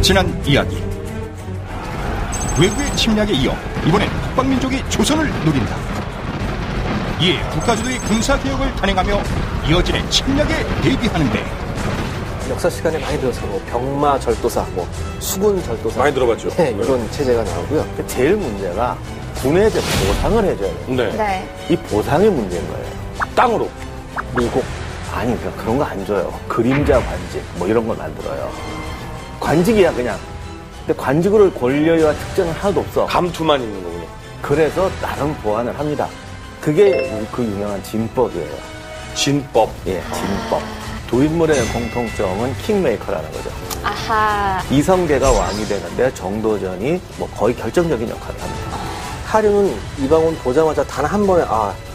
지난 이야기. 외국의 침략에 이어 이번엔 북방민족이 조선을 노린다. 이에 국가주도의 군사개혁을 단행하며 이어지는 침략에 대비하는데 역사 시간에 많이 들어서 병마 절도사, 수군 절도사 많이 들어봤죠. 네, 이런 체제가 나오고요. 제일 문제가 군에 대해 보상을 해줘야 돼요. 네. 이 보상이 문제인 거예요. 땅으로. 미국 아니 그러니까 그런 거 안 줘요. 그림자 관직 이런 걸 만들어요. 관직이야 그냥. 근데 관직으로 권력과 특징은 하나도 없어. 감투만 있는 거군요. 그래서 나름 보완을 합니다. 그게 그 유명한 진법이에요. 진법. 예, 진법. 두 인물의 공통점은 킹메이커라는 거죠. 아하. 이성계가 왕이 되는데 정도전이 거의 결정적인 역할을 합니다. 하류는 이방원 보자마자 단 한 번에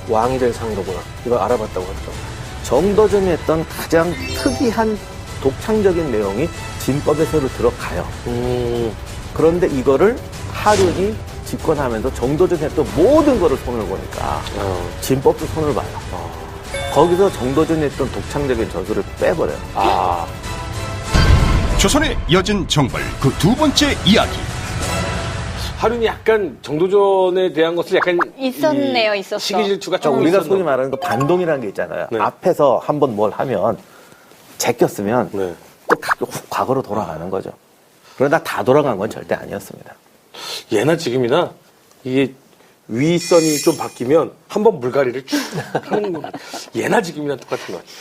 왕이 될 상이로구나 이걸 알아봤다고 하더라고요. 정도전이 했던 가장 특이한 독창적인 내용이 진법에 새로 들어가요. 그런데 이거를 하륜이 집권하면서 정도전이 했던 모든 거를 손을 보니까 진법도 손을 봐요. 거기서 정도전이 했던 독창적인 저술을 빼버려요. 조선에 이어진 정벌 그 두 번째 이야기. 하륜이 약간 정도전에 대한 것을 약간 있었네요, 있었어. 시기 질투가 조금 우리가 있었나? 소위 말하는 그 반동이라는 게 있잖아요. 네. 앞에서 한번 뭘 하면 제꼈으면 네. 또 과거로 돌아가는 거죠. 그러나 다 돌아간 건 절대 아니었습니다. 예나 지금이나 이게 위선이 좀 바뀌면 한번 물갈이를 쭉 하는 거. 예나 지금이나 똑같은 거 같아요.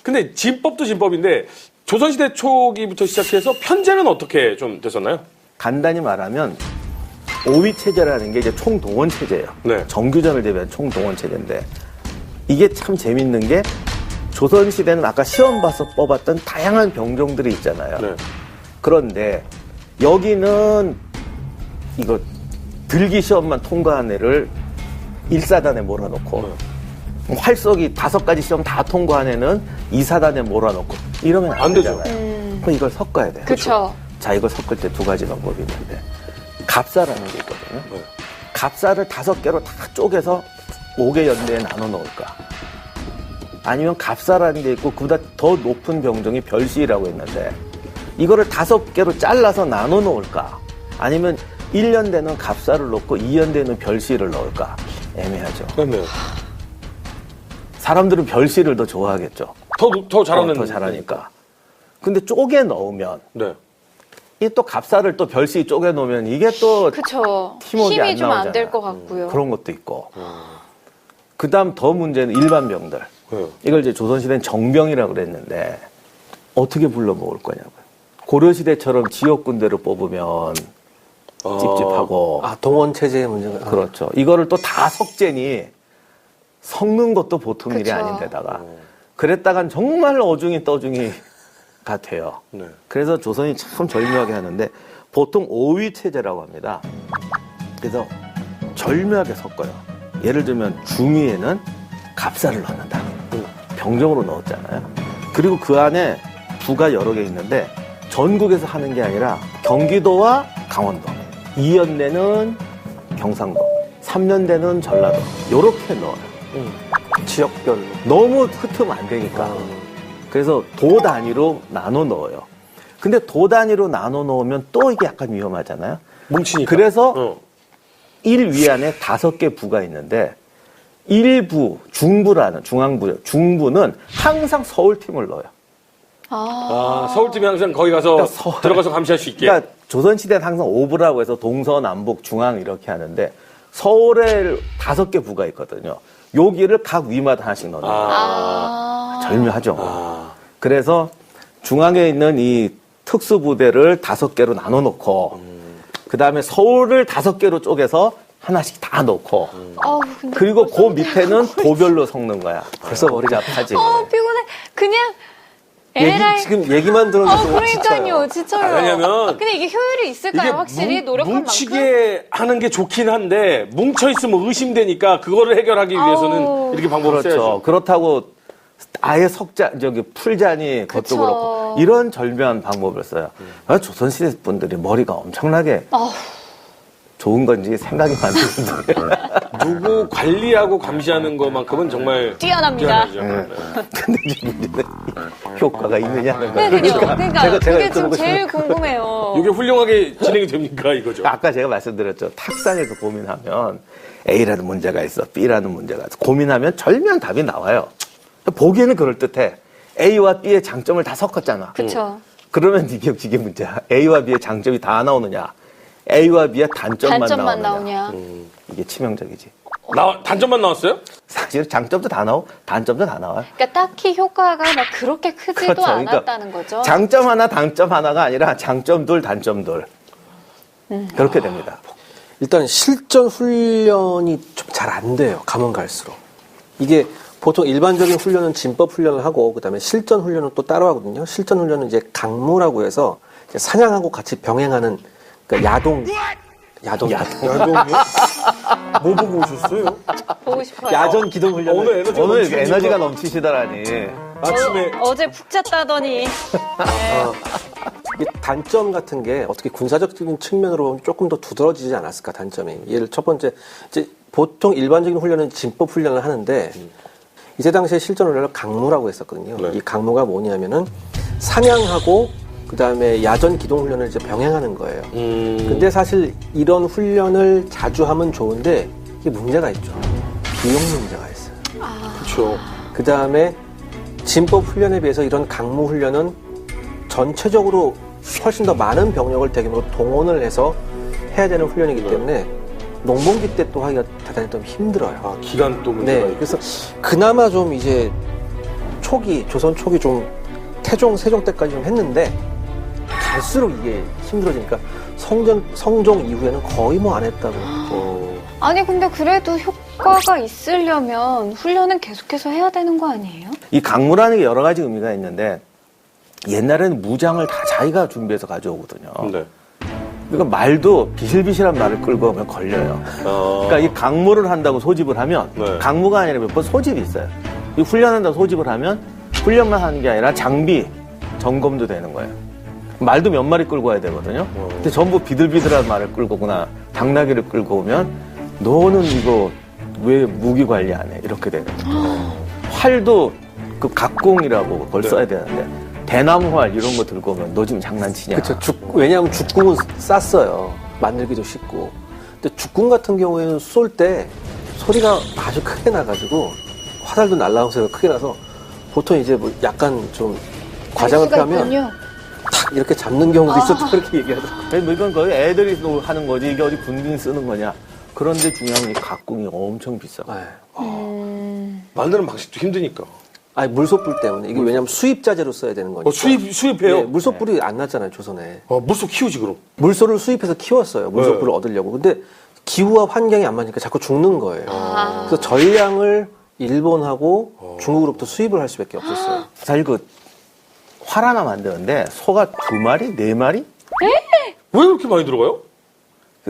근데 진법도 진법인데 조선시대 초기부터 시작해서 편제는 어떻게 좀 됐었나요? 간단히 말하면 오위체제라는 게 이제 총동원 체제예요. 네. 정규전을 대비한 총동원 체제인데 이게 참 재밌는 게 조선시대는 아까 시험 봐서 뽑았던 다양한 병종들이 있잖아요. 네. 그런데 여기는 이거 들기 시험만 통과한 애를 1사단에 몰아놓고 활쏘기 5가지 시험 다 통과한 애는 2사단에 몰아놓고 이러면 안 되죠. 되잖아요. 그럼 이걸 섞어야 돼요. 그쵸. 자, 이걸 섞을 때 두 가지 방법이 있는데 갑사라는 게 있거든요. 네. 갑사를 5개로 다 쪼개서 5개 연대에 나눠 놓을까? 아니면 갑사라는 게 있고 그보다 더 높은 병종이 별시라고 했는데 이거를 5개로 잘라서 나눠 놓을까? 아니면 1연대는 갑사를 놓고 2연대는 별시를 넣을까? 애매하죠. 그렇네요. 사람들은 별시를 더 좋아하겠죠. 더 잘하는. 더 잘하니까. 근데 쪼개 넣으면 네. 이 또 갑사를 또 별시 쪼개 놓으면 이게 또 그쵸. 팀워크가 힘이 안 좀 안 될 나오잖아요. 것 같고요. 그런 것도 있고. 그 다음 더 문제는 일반 병들. 네. 이걸 이제 조선시대는 정병이라고 그랬는데 어떻게 불러 먹을 거냐고요. 고려시대처럼 지역군대로 뽑으면 찝찝하고. 동원 체제의 문제가. 그렇죠. 이거를 또 다 석재니 섞는 것도 보통 일이 그쵸. 아닌데다가. 그랬다간 정말 어중이 떠중이 같아요. 네. 그래서 조선이 참 절묘하게 하는데 보통 오위 체제라고 합니다. 그래서 절묘하게 섞어요. 예를 들면 중위에는 갑사를 넣는다. 병정으로 넣었잖아요. 그리고 그 안에 부가 여러 개 있는데 전국에서 하는 게 아니라 경기도와 강원도, 2연대는 경상도, 3연대는 전라도 이렇게 넣어요. 지역별로. 너무 흩으면 안 되니까. 그래서 도 단위로 나눠 넣어요. 근데 도 단위로 나눠 넣으면 또 이게 약간 위험하잖아요. 뭉치니까. 그래서 1위안에 5개 부가 있는데 1부, 중부라는 중부는 항상 서울팀을 넣어요. 서울팀이 항상 거기 가서 그러니까 들어가서 감시할 수 있게. 그러니까 조선시대는 항상 5부라고 해서 동서남북 중앙 이렇게 하는데 서울에 5개 부가 있거든요. 여기를 각 위마다 하나씩 넣어요. 절묘하죠. 그래서 중앙에 있는 이 특수부대를 5개로 나눠 놓고 그 다음에 서울을 5개로 쪼개서 하나씩 다 넣고 근데 그리고 그 벌써 밑에는 도별로 섞는 거야. 벌써 머리가 아파지. 피곤해. 그냥 에라이. 지금 얘기만 들었는데 그러니까요. 진짜요. 왜냐면 근데 이게 효율이 있을까요? 확실히 노력한 만큼? 뭉치게 하는 게 좋긴 한데 뭉쳐있으면 의심되니까 그거를 해결하기 위해서는 이렇게 방법을 그렇죠. 써야죠. 그렇다고 아예 풀자니 그것도 그쵸. 그렇고 이런 절묘한 방법을 써요. 조선시대 분들이 머리가 엄청나게 좋은 건지 생각이 많은데. 누구 관리하고 감시하는 것만큼은 정말 뛰어납니다. 뛰어나죠. 근데 이제 문제는 효과가 있느냐는 네, 거예요. 그러니까 그게 좀 여쭤보고 제일 싶은 거. 궁금해요. 이게 훌륭하게 진행이 됩니까 이거죠? 아까 제가 말씀드렸죠. 탁상에서 고민하면 A라는 문제가 있어, B라는 문제가 있어. 고민하면 절묘한 답이 나와요. 보기에는 그럴듯해. A와 B의 장점을 다 섞었잖아. 그쵸. 그러면 이게 문제야. A와 B의 장점이 다 나오느냐, A와 B의 단점만 나오느냐. 이게 치명적이지. 단점만 나왔어요? 사실 장점도 다 나오고 단점도 다 나와요. 그러니까 딱히 효과가 막 그렇게 크지도 그렇죠. 그러니까 않았다는 거죠. 장점 하나, 단점 하나가 아니라 장점 둘, 단점 둘. 그렇게 됩니다. 일단 실전 훈련이 좀 잘 안 돼요. 가면 갈수록. 이게 보통 일반적인 훈련은 진법 훈련을 하고 그다음에 실전 훈련은 또 따로 하거든요. 실전 훈련은 이제 강무라고 해서 이제 사냥하고 같이 병행하는 그러니까 야동이요? 뭐 보고 오셨어요? 보고 싶어요. 야전 기동 훈련. 오늘 에너지가 넘치시더라니. 아침에 어제 푹 잤다더니. 이게 단점 같은 게 어떻게 군사적인 측면으로 보면 조금 더 두드러지지 않았을까, 단점이. 예를 첫 번째, 이제 보통 일반적인 훈련은 진법 훈련을 하는데, 이때 당시에 실전 훈련을 강무라고 했었거든요. 네. 이 강무가 뭐냐면은 사냥하고 그 다음에 야전 기동 훈련을 이제 병행하는 거예요. 근데 사실 이런 훈련을 자주 하면 좋은데 이게 문제가 있죠. 비용 문제가 있어요. 그렇죠. 그 다음에 진법 훈련에 비해서 이런 강무 훈련은 전체적으로 훨씬 더 많은 병력을 대규모로 동원을 해서 해야 되는 훈련이기 때문에 농번기 때 또 하기가 대단히 좀 힘들어요. 아, 기간 또 문제가 네, 있고. 그래서 그나마 좀 이제 조선 초기 좀 태종, 세종 때까지 좀 했는데 갈수록 이게 힘들어지니까 성종 이후에는 거의 뭐 안 했다고. 아니 근데 그래도 효과가 있으려면 훈련은 계속해서 해야 되는 거 아니에요? 이 강무라는 게 여러 가지 의미가 있는데 옛날에는 무장을 다 자기가 준비해서 가져오거든요. 네. 그러니까 말도 비실비실한 말을 끌고 오면 걸려요. 그러니까 이 강무를 한다고 소집을 하면 네. 강무가 아니라 몇 번 소집이 있어요. 이 훈련한다고 소집을 하면 훈련만 하는 게 아니라 장비 점검도 되는 거예요. 말도 몇 마리 끌고 와야 되거든요. 근데 전부 비들비들한 말을 끌고 오거나 당나귀를 끌고 오면 너는 이거 왜 무기 관리 안 해? 이렇게 되는 거예요. 활도 그 각공이라고 그걸 네. 써야 되는데 대나무활 이런 거 들고 오면 너 지금 장난치냐? 그쵸. 왜냐하면 죽궁은 쌌어요. 만들기도 쉽고. 근데 죽궁 같은 경우에는 쏠 때 소리가 아주 크게 나가지고 화살도 날라오는 소리가 크게 나서 보통 이제 뭐 약간 좀 과장을 표하면 탁 이렇게 잡는 경우도 있었다 그렇게 얘기하더라고요. 뭐 이건 거의 애들이 하는 거지 이게 어디 군인 쓰는 거냐? 그런데 중요한 건 이 각궁이 엄청 비싸고. 네. 만드는 방식도 힘드니까. 아니 물소불 때문에 이게 왜냐면 수입자재로 써야 되는 거니까. 수입해요? 네, 물소불이 안 났잖아요 조선에. 물소 키우지 그럼. 물소를 수입해서 키웠어요. 물소불을 얻으려고. 근데 기후와 환경이 안 맞으니까 자꾸 죽는 거예요. 그래서 전량을 일본하고 중국으로부터 수입을 할 수밖에 없었어요. 사실 그 활 하나 만드는데 소가 2마리, 4마리? 왜 그렇게 많이 들어가요?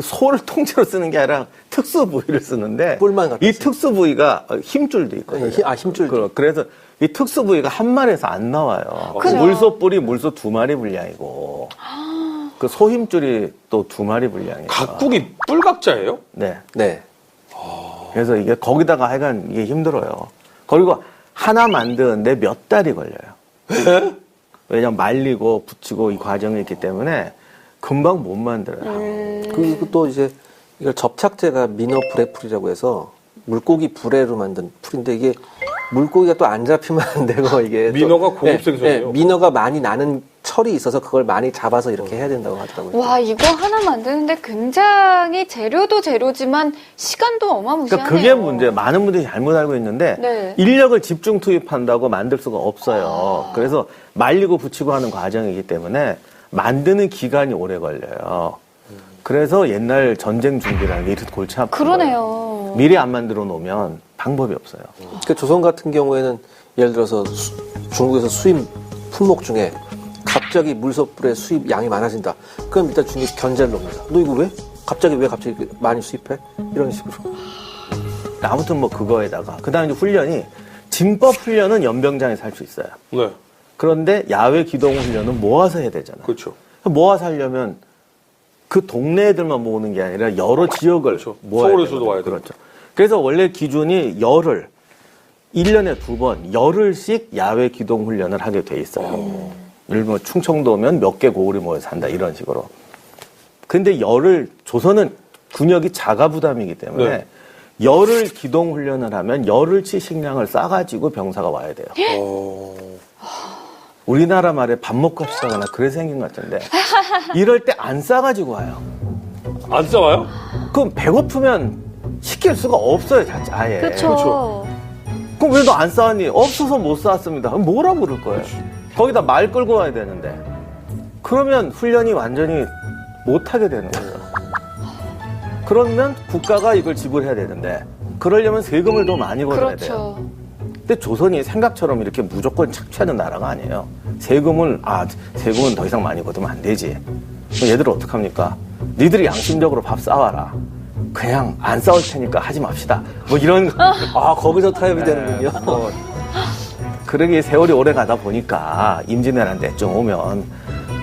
소를 통째로 쓰는 게 아니라 특수 부위를 쓰는데 뿔만 갖다 이 써요. 특수 부위가 힘줄도 있거든요. 힘줄. 그래서 이 특수 부위가 한 마리에서 안 나와요. 그죠. 물소뿔이 물소 2마리 분량이고 그 소힘줄이 또 2마리 분량이에요. 각국이 뿔각자예요? 네. 네. 그래서 이게 거기다가 하여간 이게 힘들어요. 그리고 하나 만드는데 몇 달이 걸려요. 왜냐면 말리고 붙이고 이 과정이 있기 때문에 금방 못 만들어요. 그리고 또 이제 이걸 접착제가 미너 브레풀이라고 해서 물고기 불에로 만든 풀인데 이게 물고기가 또 안 잡히면 안 되고 이게 민어가 또- 고급 생선이에요? 민어가 많이 나는 철이 있어서 그걸 많이 잡아서 이렇게 해야 된다고 하더라고요. 와 이거 하나 만드는데 굉장히 재료도 재료지만 시간도 어마무시하네요. 그러니까 그게 문제. 많은 분들이 잘못 알고 있는데 네. 인력을 집중 투입한다고 만들 수가 없어요. 그래서 말리고 붙이고 하는 과정이기 때문에 만드는 기간이 오래 걸려요. 그래서 옛날 전쟁 준비라는 게 이렇게 골치 아픈 거예요. 그러네요. 미리 안 만들어 놓으면 방법이 없어요. 그러니까 조선 같은 경우에는 예를 들어서 중국에서 수입 품목 중에 갑자기 물소불의 수입 양이 많아진다. 그럼 일단 중국 견제를 놓습니다. 너 이거 왜? 갑자기 많이 수입해? 이런 식으로. 아무튼 뭐 그거에다가 그다음에 이제 훈련이 진법 훈련은 연병장에서 할 수 있어요. 네. 그런데 야외 기동 훈련은 모아서 해야 되잖아요. 그렇죠. 모아서 하려면 그 동네 애들만 모으는 게 아니라 여러 지역을 그렇죠. 모아야 서울에서도 되거든요. 와야 되고. 그렇죠. 그래서 원래 기준이 열흘 1년에 2번 열흘씩 야외 기동 훈련을 하게 돼 있어요. 예를 들면 충청도 오면 몇 개 고을이 모여서 한다 이런 식으로. 근데 열흘 조선은 군역이 자가 부담이기 때문에 네. 열흘 기동 훈련을 하면 열흘치 식량을 싸가지고 병사가 와야 돼요. 우리나라 말에 밥 먹고 합시다거나 그래 생긴 것 같은데 이럴 때 안 싸가지고 와요. 안 싸워요? 그럼 배고프면 시킬 수가 없어요, 아예. 그렇죠. 그럼 왜 너 안 싸웠니? 없어서 못 싸웠습니다. 그럼 뭐라고 그럴 거예요? 거기다 말 끌고 와야 되는데. 그러면 훈련이 완전히 못하게 되는 거죠. 그러면 국가가 이걸 지불해야 되는데 그러려면 세금을 더 많이 걸어야 돼요. 그렇죠. 근데 조선이 생각처럼 이렇게 무조건 착취하는 나라가 아니에요. 세금은 더 이상 많이 걷으면 안 되지. 그럼 얘들은 어떡합니까? 니들이 양심적으로 밥 싸와라. 그냥 안 싸울 테니까 하지 맙시다. 뭐 이런 거. 거기서 타협이 되는군요. 그러게 세월이 오래 가다 보니까 임진왜란 때쯤 오면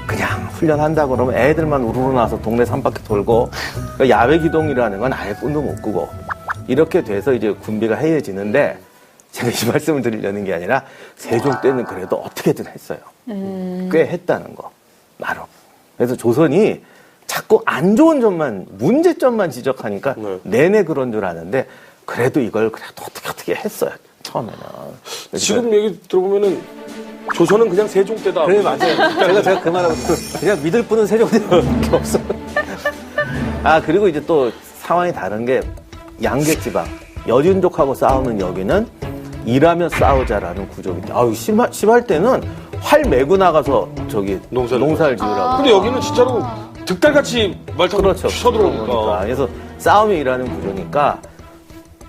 그냥 훈련한다 그러면 애들만 우르르 나와서 동네 산바퀴 돌고 그러니까 야외 기동이라는 건 아예 꿈도 못 꾸고 이렇게 돼서 이제 군비가 해이해지는데 제가 이 말씀을 드리려는 게 아니라 세종 때는 그래도 어떻게든 했어요. 꽤 했다는 거. 나름. 그래서 조선이 자꾸 안 좋은 점만, 문제점만 지적하니까 네. 내내 그런 줄 아는데 그래도 이걸 그래도 어떻게 했어요. 처음에는. 지금 얘기 들어보면은 조선은 그냥 세종 때다. 그래, 맞아요. 제가 그 말하고 그냥 믿을 분은 세종대왕밖에 없어요. 그리고 이제 또 상황이 다른 게 양계지방. 여진족하고 싸우는 여기는 일하며 싸우자라는 구조인데, 심할 때는 활 메고 나가서 농사를 지으라고. 근데 여기는 진짜로 득달같이 말 타고 그렇죠. 쳐들어오니까. 그래서 싸움이 일하는 구조니까,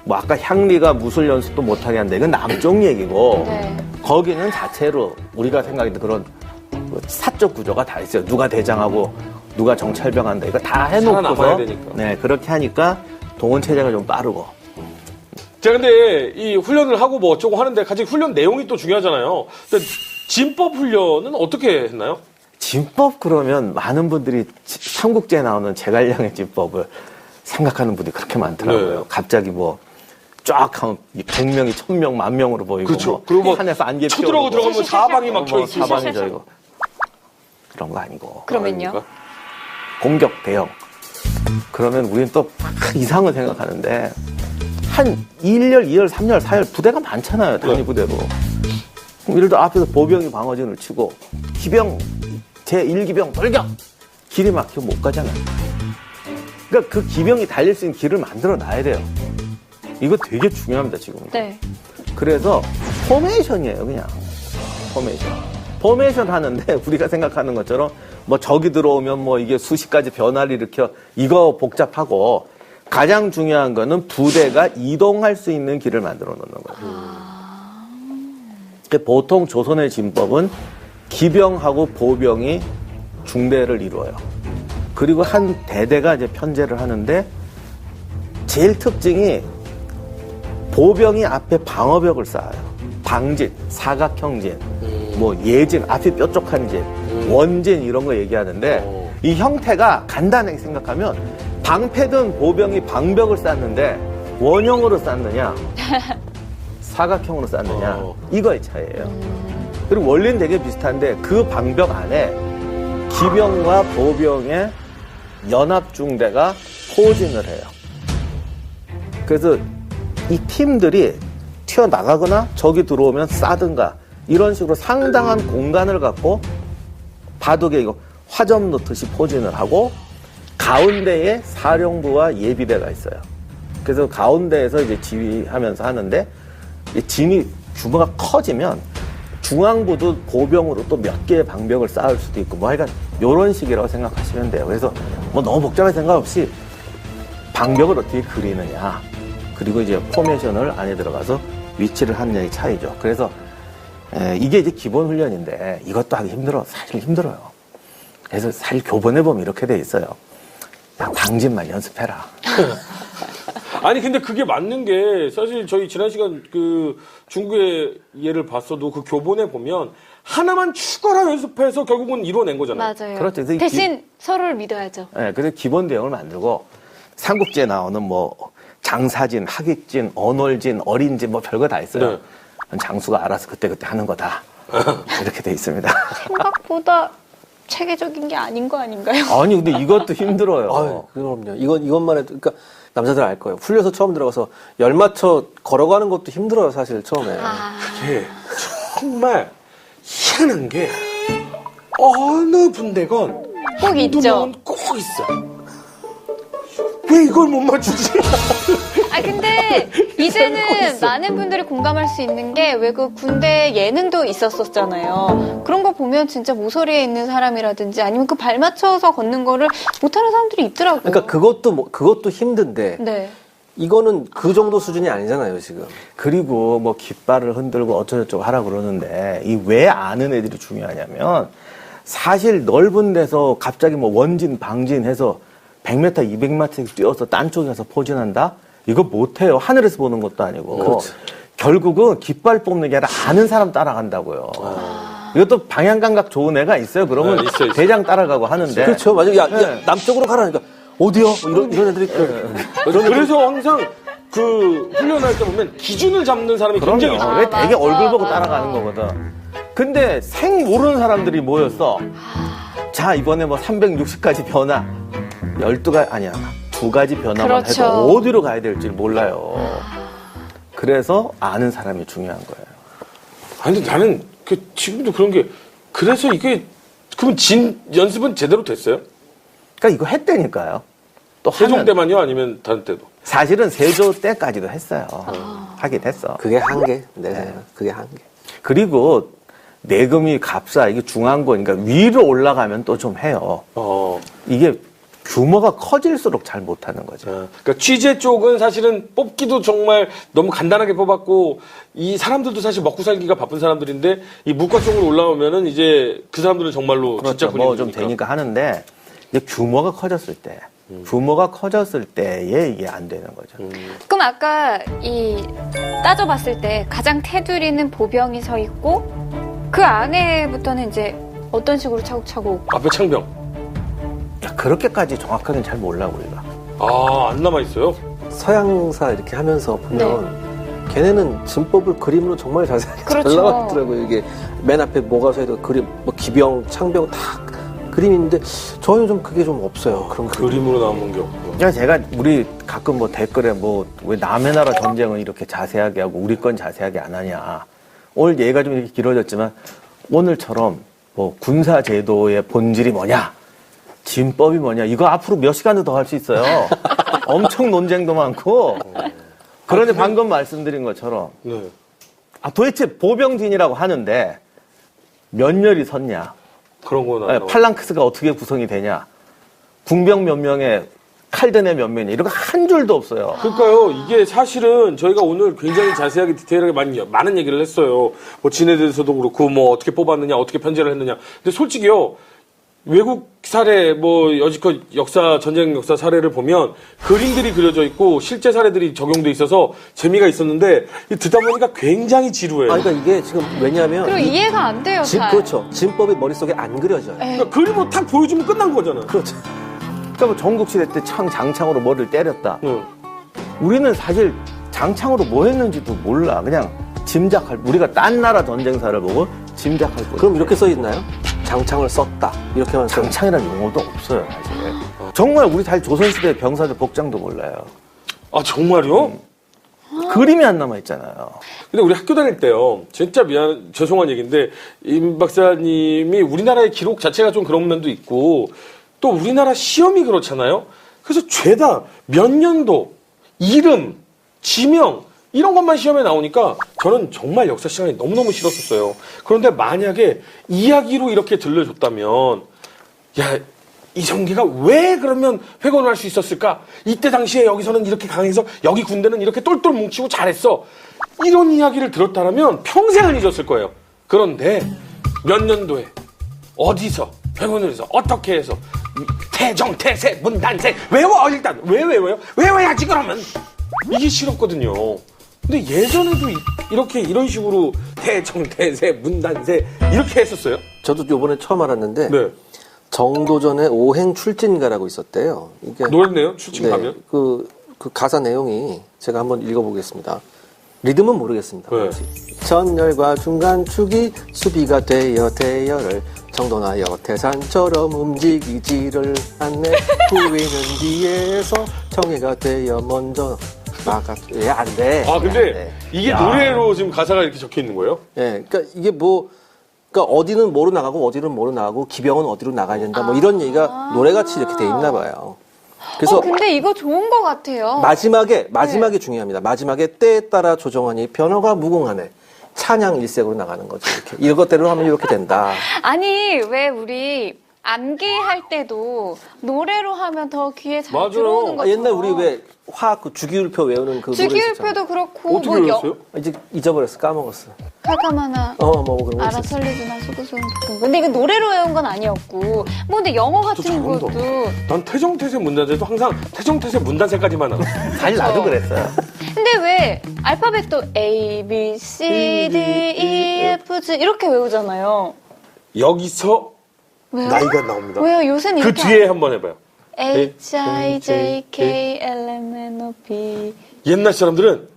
뭐 아까 향리가 무술 연습도 못하게 한다. 이건 남쪽 얘기고, 네. 거기는 자체로 우리가 생각했던 그런 사적 구조가 다 있어요. 누가 대장하고 누가 정찰병한다. 이거 다 살아남아야 해놓고서. 되니까. 네, 그렇게 하니까 동원 체제가 좀 빠르고. 자, 근데 이 훈련을 하고 뭐 어쩌고 하는데 같이 훈련 내용이 또 중요하잖아요. 근데 진법 훈련은 어떻게 했나요? 진법 그러면 많은 분들이 삼국지에 나오는 제갈량의 진법을 생각하는 분들이 그렇게 많더라고요. 네. 갑자기 뭐 쫙 하면 100명이 1000명, 10,000명으로 보이고. 그렇죠. 그리고 뭐 산에서 안개 쳐들어가고 피우고 들어가면 사방이 막혀 있고. 사방이 저이고. 그런 거 아니고. 그러면요? 공격, 대형. 그러면 우리는 또 이상을 생각하는데 한 1열, 2열, 3열, 4열 부대가 많잖아요. 단위 네. 부대로. 그럼 예를 들어 앞에서 보병이 방어진을 치고 기병, 제1기병 돌격! 길이 막히면 못 가잖아요. 그러니까 그 기병이 달릴 수 있는 길을 만들어 놔야 돼요. 이거 되게 중요합니다, 지금. 네. 그래서 포메이션이에요, 그냥. 포메이션 하는데 우리가 생각하는 것처럼 뭐 적이 들어오면 뭐 이게 수십 가지 변화를 일으켜 이거 복잡하고 가장 중요한 거는 부대가 이동할 수 있는 길을 만들어 놓는 거예요. 그러니까 보통 조선의 진법은 기병하고 보병이 중대를 이루어요. 그리고 한 대대가 이제 편제를 하는데 제일 특징이 보병이 앞에 방어벽을 쌓아요. 방진, 사각형진, 뭐 예진, 앞이 뾰족한 진, 원진 이런 거 얘기하는데 이 형태가 간단하게 생각하면 방패든 보병이 방벽을 쌓는데 원형으로 쌓느냐 사각형으로 쌓느냐 이거의 차이예요. 그리고 원리는 되게 비슷한데 그 방벽 안에 기병과 보병의 연합중대가 포진을 해요. 그래서 이 팀들이 튀어나가거나 적이 들어오면 싸든가 이런 식으로 상당한 공간을 갖고 바둑에 이거 화점 놓듯이 포진을 하고 가운데에 사령부와 예비대가 있어요. 그래서 가운데에서 이제 지휘하면서 하는데 이 진이 규모가 커지면 중앙부도 보병으로 또 몇 개의 방벽을 쌓을 수도 있고 뭐 하여간 이런 식이라고 생각하시면 돼요. 그래서 뭐 너무 복잡한 생각 없이 방벽을 어떻게 그리느냐 그리고 이제 포메이션을 안에 들어가서 위치를 하느냐의 차이죠. 그래서 이게 이제 기본 훈련인데 이것도 하기 사실 힘들어요. 그래서 사실 교본에 보면 이렇게 돼 있어요. 그냥 방진만 연습해라. 아니 근데 그게 맞는 게 사실 저희 지난 시간 그 중국의 예를 봤어도 그 교본에 보면 하나만 추가로 연습해서 결국은 이뤄낸 거잖아요. 맞아요. 그렇죠. 대신 서로를 믿어야죠. 네, 그래서 기본 대응을 만들고 삼국지에 나오는 뭐 장사진, 학익진, 언월진, 어린진 뭐 별거 다 있어요. 장수가 알아서 그때그때 하는 거다. 이렇게 돼 있습니다. 생각보다 체계적인 게 아닌 거 아닌가요? 아니 근데 이것도 힘들어요. 아유, 그럼요. 이것만 해도, 그러니까 남자들 알 거예요. 풀려서 처음 들어가서 열 맞춰 걸어가는 것도 힘들어요, 사실 처음에. 그게 정말 희한한 게 어느 분대건 꼭 있죠. 명은 꼭 있어. 왜 이걸 못 맞추지? 아 근데 이제는 많은 분들이 공감할 수 있는 게 왜 그 군대 예능도 있었었잖아요. 그런 거 보면 진짜 모서리에 있는 사람이라든지 아니면 그 발 맞춰서 걷는 거를 못하는 사람들이 있더라고요. 그러니까 그것도 힘든데. 네. 이거는 그 정도 수준이 아니잖아요, 지금. 그리고 뭐 깃발을 흔들고 어쩌고저쩌고 하라 그러는데 이 왜 아는 애들이 중요하냐면 사실 넓은 데서 갑자기 뭐 원진 방진 해서 100m 200m 뛰어서 딴 쪽에 가서 포진한다? 이거 못해요. 하늘에서 보는 것도 아니고. 그렇죠. 결국은 깃발 뽑는 게 아니라 아는 사람 따라간다고요. 이것도 방향 감각 좋은 애가 있어요. 그러면 네, 있어. 대장 따라가고 하는데. 그렇죠. 맞아요. 야, 네. 남쪽으로 가라니까. 어디요? 이런 애들이. 그래서 항상 그 훈련할 때 보면 기준을 잡는 사람이 굉장히 그럼요. 많아요. 왜 되게 맞아, 얼굴 보고 맞아. 따라가는 거거든. 근데 생 모르는 사람들이 모였어. 자, 이번에 뭐 360가지 변화. 12가지, 아니야. 2가지 변화만 그렇죠. 해도 어디로 가야 될지 몰라요. 그래서 아는 사람이 중요한 거예요. 아니 근데 나는 지금도 그런 게 그래서 이게 그럼 연습은 제대로 됐어요? 그러니까 이거 했다니까요. 또 세종 하면 때만요? 아니면 다른 때도? 사실은 세조 때까지도 했어요. 하긴 했어. 그게 한계. 네. 그게 한계. 그리고 내금이 갑사 이게 중앙권 그러니까 위로 올라가면 또 좀 해요. 이게 규모가 커질수록 잘 못하는 거죠. 그러니까 취재 쪽은 사실은 뽑기도 정말 너무 간단하게 뽑았고 이 사람들도 사실 먹고 살기가 바쁜 사람들인데 이 문과 쪽으로 올라오면은 이제 그 사람들은 정말로 진짜 그렇죠. 뭐 좀 군인이니까. 되니까 하는데 이제 규모가 커졌을 때에 이게 안 되는 거죠. 그럼 아까 따져봤을 때 가장 테두리는 보병이 서 있고 그 안에부터는 이제 어떤 식으로 차곡차곡 앞에 창병. 야, 그렇게까지 정확하게는 잘 몰라 우리가. 안 남아있어요? 서양사 이렇게 하면서 보면 걔네는 진법을 그림으로 정말 자세하게 그렇죠. 잘 나왔더라고요. 이게 맨 앞에 뭐가 서 있고 그림, 뭐 기병, 창병 다 그림인데 저희는 좀 그게 좀 없어요. 그런 그림으로 남은 게 없고. 그러니까 제가 우리 가끔 뭐 댓글에 뭐 왜 남의 나라 전쟁은 이렇게 자세하게 하고 우리 건 자세하게 안 하냐. 오늘 얘기가 좀 이렇게 길어졌지만 오늘처럼 뭐 군사 제도의 본질이 뭐냐, 진법이 뭐냐 이거 앞으로 몇 시간도 더 할 수 있어요. 엄청 논쟁도 많고. 그런데 방금 말씀드린 것처럼 네. 도대체 보병진이라고 하는데 몇 열이 섰냐, 그런 거는 안 나와요. 팔랑크스가 어떻게 구성이 되냐, 궁병 몇 명에 칼드네 몇 명이냐 이런 거 한 줄도 없어요. 그러니까요, 이게 사실은 저희가 오늘 굉장히 자세하게 디테일하게 많은 얘기를 했어요. 뭐 진에 대해서도 그렇고, 뭐 어떻게 뽑았느냐, 어떻게 편제를 했느냐. 근데 솔직히요, 외국 사례, 뭐 여지껏 전쟁 역사 사례를 보면 그림들이 그려져 있고 실제 사례들이 적용돼 있어서 재미가 있었는데 듣다 보니까 굉장히 지루해요. 그러니까 이게 지금 왜냐하면 그리고 이해가 안 돼요. 잘. 그렇죠. 진법이 머릿속에 안 그려져요. 그러니까 그림으로 탁 보여주면 끝난 거잖아. 그렇죠. 그러니까 뭐 전국시대 때 장창으로 뭐를 때렸다. 응. 우리는 사실 장창으로 뭐 했는지도 몰라. 그냥 우리가 딴 나라 전쟁사를 보고 짐작할 거예요. 그럼 이렇게 써 있나요? 장창을 썼다. 이렇게만 써. 장창이라는 용어도 없어요, 사실. 정말 우리 잘 조선시대 병사들 복장도 몰라요. 아, 정말요? 그림이 안 남아있잖아요. 근데 우리 학교 다닐 때요, 진짜 죄송한 얘기인데, 임 박사님이 우리나라의 기록 자체가 좀 그런 면도 있고, 또 우리나라 시험이 그렇잖아요? 그래서 죄다 몇 년도, 이름, 지명, 이런 것만 시험에 나오니까 저는 정말 역사 시간이 너무너무 싫었었어요. 그런데 만약에 이야기로 이렇게 들려줬다면, 야, 이성계가 왜 그러면 회gon을 할 수 있었을까? 이때 당시에 여기서는 이렇게 강해서 여기 군대는 이렇게 똘똘 뭉치고 잘했어. 이런 이야기를 들었다면 평생을 잊었을 거예요. 그런데 몇 년도에 어디서 회gon을 해서 어떻게 해서 태정, 태세, 문단세 외워 일단 왜 외워요? 외워야지 그러면 이게 싫었거든요. 근데 예전에도 이런 식으로 태정, 태세, 문단세 이렇게 했었어요? 저도 요번에 처음 알았는데 네. 정도전에 오행 출진가라고 있었대요. 이게 노랬네요. 출진 가면. 그 그 가사 내용이 제가 한번 읽어보겠습니다. 리듬은 모르겠습니다. 네. 전열과 중간축이 수비가 되어 대열을 정돈하여 태산처럼 움직이지를 않네. 후위는 뒤에서 정예가 되어 먼저 나가. 예, 안 돼. 아, 안 근데 돼. 이게 노래로 지금 가사가 이렇게 적혀 있는 거예요? 예, 그러니까 이게 뭐, 그러니까 어디는 뭐로 나가고 어디는 뭐로 나가고 기병은 어디로 나가야 된다. 뭐 이런 얘기가 노래같이 이렇게 돼 있나 봐요. 그래서 근데 이거 좋은 것 같아요. 마지막에 중요합니다. 마지막에 때에 따라 조정하니 변화가 무궁하네. 찬양 일색으로 나가는 거죠. 이렇게 이것대로 하면 이렇게 된다. 아니, 왜 우리 암기할 때도 노래로 하면 더 귀에 잘 맞아요. 들어오는 것처럼. 옛날 우리 왜 화학 그 주기율표 외우는 그 노래 있었잖아. 주기율표도 그렇고 어떻게 뭐 외웠어요? 이제 잊어버렸어. 까먹었어. 칼카마나 뭐 그런 거 아라 있었어. 설레주나 수구수음 볶음. 근데 이거 노래로 외운 건 아니었고 뭐 근데 영어 같은 잘한다. 것도 난 태정태세 문단세도 항상 태정태세 문단세까지만 하고. 사실 나도 그랬어요. 근데 왜 알파벳도 A, B, C, D, E, F, G 이렇게 외우잖아요. 여기서 왜요? 나이가 나옵니다. 왜요? 요새는 그 이렇게 뒤에 한번 해봐요. H, I, J, K, L, M, N, O, P 옛날 사람들은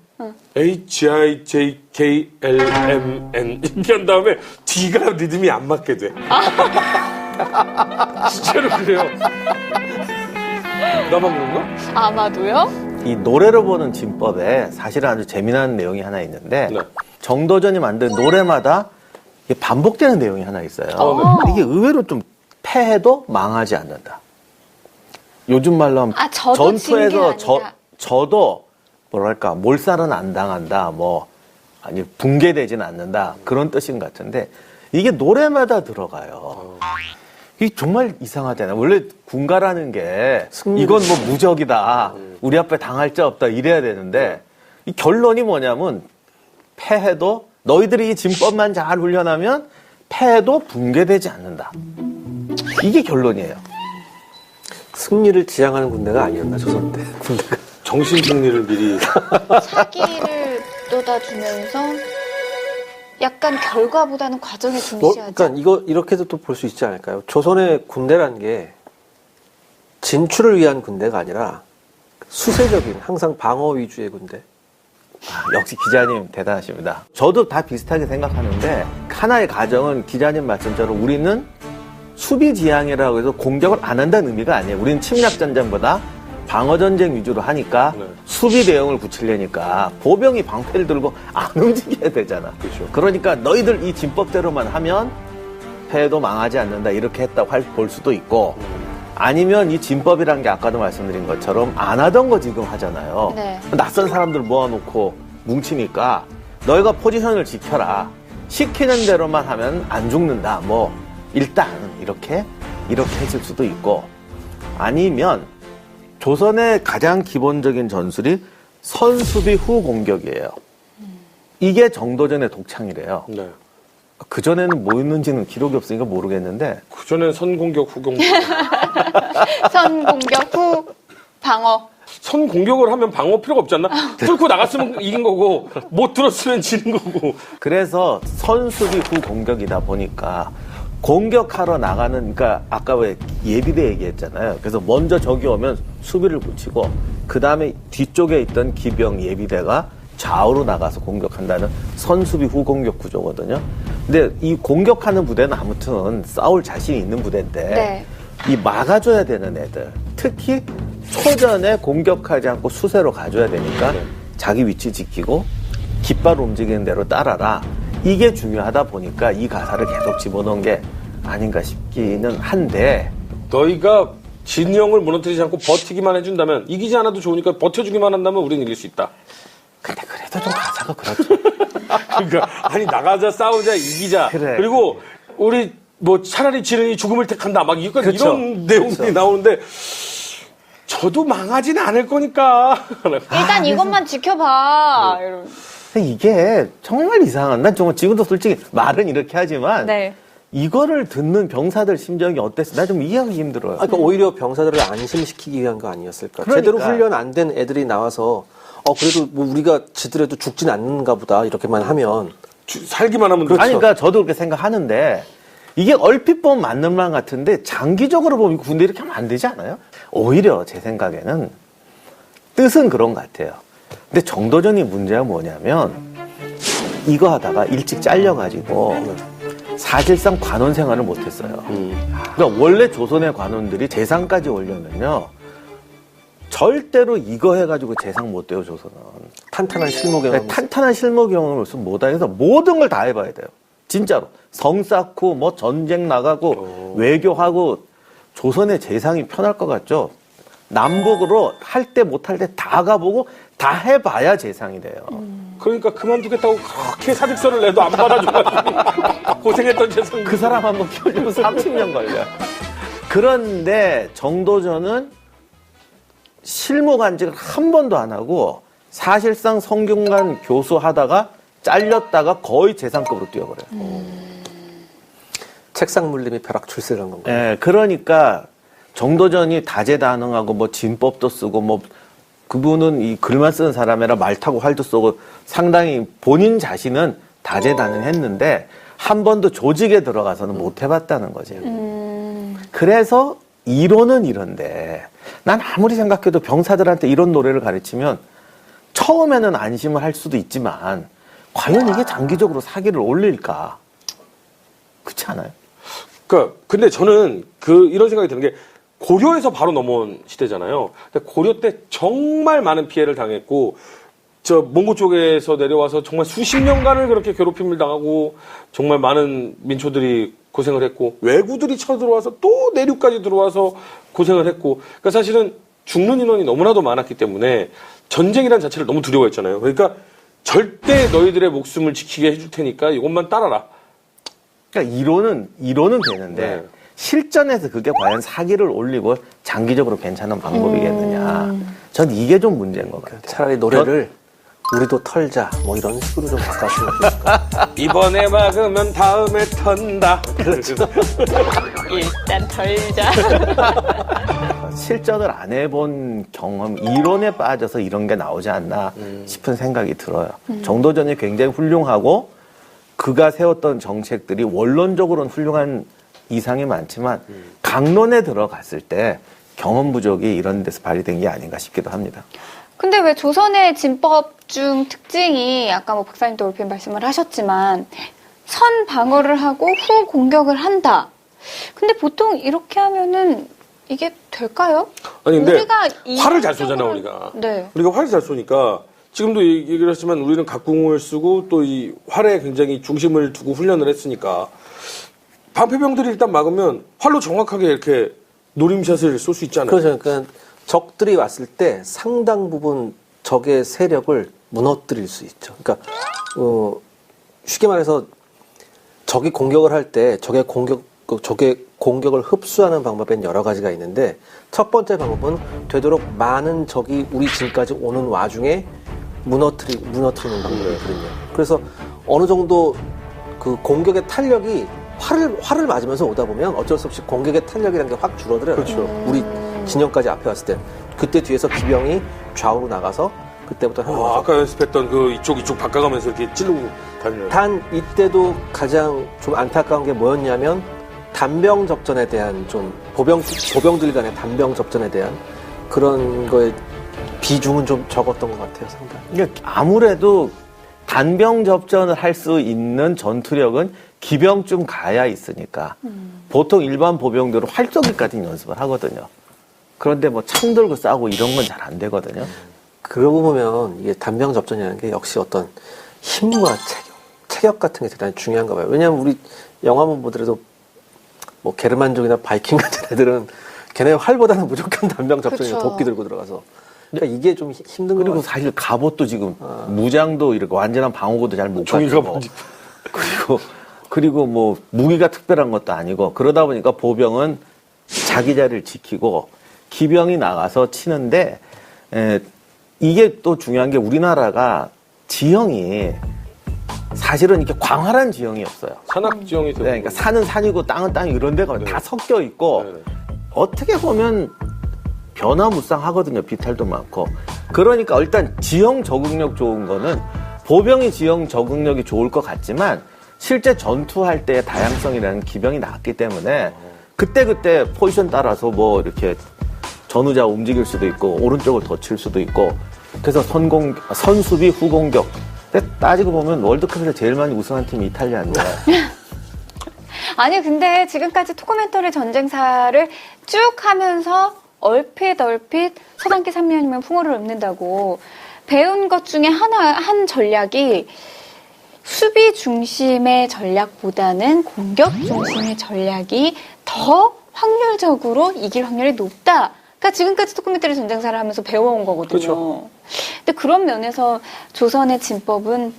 H, I, J, K, L, M, N 이렇게 한 다음에 D가 리듬이 안 맞게 돼. 진짜로 그래요. 나만 그런가? 아마도요? 이 노래로 보는 진법에 사실은 아주 재미난 내용이 하나 있는데 네. 정도전이 만든 노래마다 이게 반복되는 내용이 하나 있어요. 이게 의외로 좀 패해도 망하지 않는다. 요즘 말로 하면 저도 진게 전투에서 아니라. 저도 뭐랄까 몰살은 안 당한다. 뭐 아니 붕괴되지는 않는다. 그런 뜻인 것 같은데 이게 노래마다 들어가요. 이게 정말 이상하잖아요. 원래 군가라는 게 이건 뭐 무적이다. 우리 앞에 당할 자 없다. 이래야 되는데 이 결론이 뭐냐면 패해도 너희들이 이 진법만 잘 훈련하면 패해도 붕괴되지 않는다. 이게 결론이에요. 승리를 지향하는 군대가 아니었나 조선 때 군대가. 정신 승리를 미리. 사기를 쏟아주면서 약간 결과보다는 과정에 중시하자. 그러니까 이거 이렇게도 또 볼 수 있지 않을까요? 조선의 군대라는 게 진출을 위한 군대가 아니라 수세적인 항상 방어 위주의 군대. 역시 기자님 대단하십니다. 저도 다 비슷하게 생각하는데 하나의 가정은 기자님 말씀처럼 우리는 수비지향이라고 해서 공격을 안 한다는 의미가 아니에요. 우리는 침략전쟁보다 방어전쟁 위주로 하니까 네. 수비 대응을 굳히려니까 보병이 방패를 들고 안 움직여야 되잖아. 그렇죠. 그러니까 너희들 이 진법대로만 하면 패해도 망하지 않는다 이렇게 했다고 볼 수도 있고 아니면 이 진법이란 게 아까도 말씀드린 것처럼 안 하던 거 지금 하잖아요. 네. 낯선 사람들 모아놓고 뭉치니까 너희가 포지션을 지켜라. 시키는 대로만 하면 안 죽는다. 뭐 일단 이렇게 했을 수도 있고 아니면 조선의 가장 기본적인 전술이 선수비 후 공격이에요. 이게 정도전의 독창이래요. 네. 그전에는 뭐였는지는 기록이 없으니까 모르겠는데 그전엔 선공격, 후공격. 선공격 후 방어. 선공격을 하면 방어 필요가 없지 않나? 뚫고 나갔으면 이긴 거고 못 들었으면 지는 거고. 그래서 선수비 후 공격이다 보니까 공격하러 나가는 그러니까 아까 왜 예비대 얘기했잖아요. 그래서 먼저 적이 오면 수비를 붙이고 그 다음에 뒤쪽에 있던 기병 예비대가 좌우로 나가서 공격한다는 선수비 후 공격 구조거든요. 근데 이 공격하는 부대는 아무튼 싸울 자신이 있는 부대인데 네. 이 막아줘야 되는 애들 특히 초전에 공격하지 않고 수세로 가줘야 되니까 자기 위치 지키고 깃발 움직이는 대로 따라라. 이게 중요하다 보니까 이 가사를 계속 집어넣은 게 아닌가 싶기는 한데 너희가 진영을 무너뜨리지 않고 버티기만 해준다면 이기지 않아도 좋으니까 버텨주기만 한다면 우리는 이길 수 있다. 근데 그래도 좀 가사가 그렇죠. 그러니까 아니 나가자 싸우자 이기자 그래. 그리고 우리 뭐 차라리 지른이 죽음을 택한다 막 그렇죠. 이런 내용들이 그렇죠. 나오는데 저도 망하진 않을 거니까 일단 이것만 지켜봐. 이러면. 근데 이게 정말 이상한 난 정말 지금도 솔직히 말은 이렇게 하지만 네. 이거를 듣는 병사들 심정이 어땠어? 나 좀 이해하기 힘들어요. 그러니까 오히려 병사들을 안심시키기 위한 거 아니었을까? 그러니까. 제대로 훈련 안 된 애들이 나와서 그래도 뭐 우리가 지더라도 죽진 않는가 보다 이렇게만 하면 살기만 하면 그렇죠. 아니 그러니까 저도 그렇게 생각하는데 이게 얼핏 보면 맞는 말 같은데 장기적으로 보면 군대 이렇게 하면 안 되지 않아요? 오히려 제 생각에는 뜻은 그런 것 같아요. 근데 정도전이 문제가 뭐냐면 이거 하다가 일찍 잘려가지고 사실상 관원 생활을 못했어요. 그러니까 원래 조선의 관원들이 재상까지 오려면요 절대로 이거 해가지고 재상 못 돼요. 조선은 탄탄한 실무 경험. 탄탄한 실무 경험을 없으면 못하 해서 모든 걸 다 해봐야 돼요. 진짜로 성 쌓고 뭐 전쟁 나가고 외교하고 조선의 재상이 편할 것 같죠? 남북으로 할 때 못할 때 다 가보고 다 해봐야 재상이 돼요. 그러니까 그만두겠다고 그렇게 사직서를 내도 안 받아줘가지고 고생했던 재상. 그 사람 한번 키우려면 30년 걸려요. 그런데 정도전은 실무 간직을 한 번도 안 하고 사실상 성균관 교수하다가 잘렸다가 거의 재상급으로 뛰어버려요. 책상 물림이 벼락 출세를 한 건가요? 예, 그러니까 정도전이 다재다능하고 뭐 진법도 쓰고 뭐 그분은 이 글만 쓰는 사람이라 말 타고 활도 쏘고 상당히 본인 자신은 다재다능했는데 한 번도 조직에 들어가서는 못 해봤다는 거죠. 그래서 이론은 이런데 난 아무리 생각해도 병사들한테 이런 노래를 가르치면 처음에는 안심을 할 수도 있지만 과연 이게 장기적으로 사기를 올릴까? 그렇지 않아요? 그러니까 근데 저는 이런 생각이 드는 게 고려에서 바로 넘어온 시대잖아요. 근데 고려 때 정말 많은 피해를 당했고 저 몽고 쪽에서 내려와서 정말 수십 년간을 그렇게 괴롭힘을 당하고 정말 많은 민초들이 고생을 했고 외구들이 쳐들어와서 또 내륙까지 들어와서 고생을 했고 그러니까 사실은 죽는 인원이 너무나도 많았기 때문에 전쟁이라는 자체를 너무 두려워했잖아요. 그러니까 절대 너희들의 목숨을 지키게 해줄 테니까 이것만 따라라. 그러니까 이론은 되는데 네. 실전에서 그게 과연 사기를 올리고 장기적으로 괜찮은 방법이겠느냐. 전 이게 좀 문제인 것 같아요. 차라리 노래를 우리도 털자 뭐 이런 식으로 좀 바꿨으면 좋겠을까. 이번에 막으면 다음에 턴다. 일단 덜자. 실전을 안 해본 경험, 이론에 빠져서 이런 게 나오지 않나 싶은 생각이 들어요. 정도전이 굉장히 훌륭하고 그가 세웠던 정책들이 원론적으로는 훌륭한 이상이 많지만 강론에 들어갔을 때 경험 부족이 이런 데서 발휘된 게 아닌가 싶기도 합니다. 근데 왜 조선의 진법 중 특징이 아까 뭐 박사님도 올펜 말씀을 하셨지만 선 방어를 하고 후 공격을 한다. 근데 보통 이렇게 하면은 이게 될까요? 아니 근데 우리가 활을 잘 쏘잖아 우리가. 네. 우리가 활을 잘 쏘니까 지금도 얘기를 했지만 우리는 각궁을 쓰고 또 이 활에 굉장히 중심을 두고 훈련을 했으니까 방패병들이 일단 막으면 활로 정확하게 이렇게 노림샷을 쏠 수 있잖아요. 그렇죠. 그러니까 적들이 왔을 때 상당 부분 적의 세력을 무너뜨릴 수 있죠. 그러니까 쉽게 말해서 적이 공격을 할 때 적의 공격을 흡수하는 방법엔 여러 가지가 있는데 첫 번째 방법은 되도록 많은 적이 우리 진까지 오는 와중에 무너뜨리는 방법이거든요. 그래서 어느 정도 그 공격의 탄력이 활을 맞으면서 오다 보면 어쩔 수 없이 공격의 탄력이라는 게 확 줄어들어요. 그렇죠. 우리 진영까지 앞에 왔을 때 그때 뒤에서 기병이 좌우로 나가서 그때부터 하는 거죠. 아까 연습했던 그 이쪽 바꿔가면서 이렇게 찌르고 다니는. 단 이때도 가장 좀 안타까운 게 뭐였냐면 단병 접전에 대한 좀 보병들 간의 단병 접전에 대한 그런 거에 비중은 좀 적었던 것 같아요, 상당히. 그러니까 아무래도 단병 접전을 할 수 있는 전투력은 기병쯤 가야 있으니까 보통 일반 보병들은 활쏘기까지는 연습을 하거든요. 그런데 뭐 창 들고 싸우고 이런 건 잘 안 되거든요. 그러고 보면 이게 단병 접전이라는 게 역시 어떤 힘과 체격 같은 게 대단히 중요한가 봐요. 왜냐하면 우리 영화만 보더라도 뭐 게르만족이나 바이킹 같은 애들은 걔네 활보다는 무조건 단병 접전이나 그쵸. 도끼 들고 들어가서 그러니까 이게 좀 힘든 거 그리고 같아요. 사실 갑옷도 지금 무장도 이렇게 완전한 방어구도 잘 못 종이가 갖추고 뭔지. 그리고 뭐 무기가 특별한 것도 아니고 그러다 보니까 보병은 자기 자리를 지키고 기병이 나가서 치는데 이게 또 중요한 게 우리나라가 지형이 사실은 이렇게 광활한 지형이 없어요. 산악 지형이 되고. 그러니까 산은 산이고 땅은 땅이 이런 데가 다 섞여 있고 어떻게 보면 변화무쌍하거든요. 비탈도 많고. 그러니까 일단 지형 적응력 좋은 거는 보병이 지형 적응력이 좋을 것 같지만 실제 전투할 때의 다양성이라는 기병이 나왔기 때문에 그때그때 포지션 따라서 뭐 이렇게 전후자 움직일 수도 있고 오른쪽을 더 칠 수도 있고 그래서 선수비 후공격. 근데 따지고 보면 월드컵에서 제일 많이 우승한 팀이 이탈리아인데 아니 근데 지금까지 토코멘토리 전쟁사를 쭉 하면서 얼핏 서당계 3년이면 풍어를 읊는다고 배운 것 중에 한 전략이 수비 중심의 전략보다는 공격 중심의 전략이 더 확률적으로 이길 확률이 높다. 그러니까 지금까지 토코멘토리 전쟁사를 하면서 배워온 거거든요. 그렇죠. 근데 그런 면에서 조선의 진법은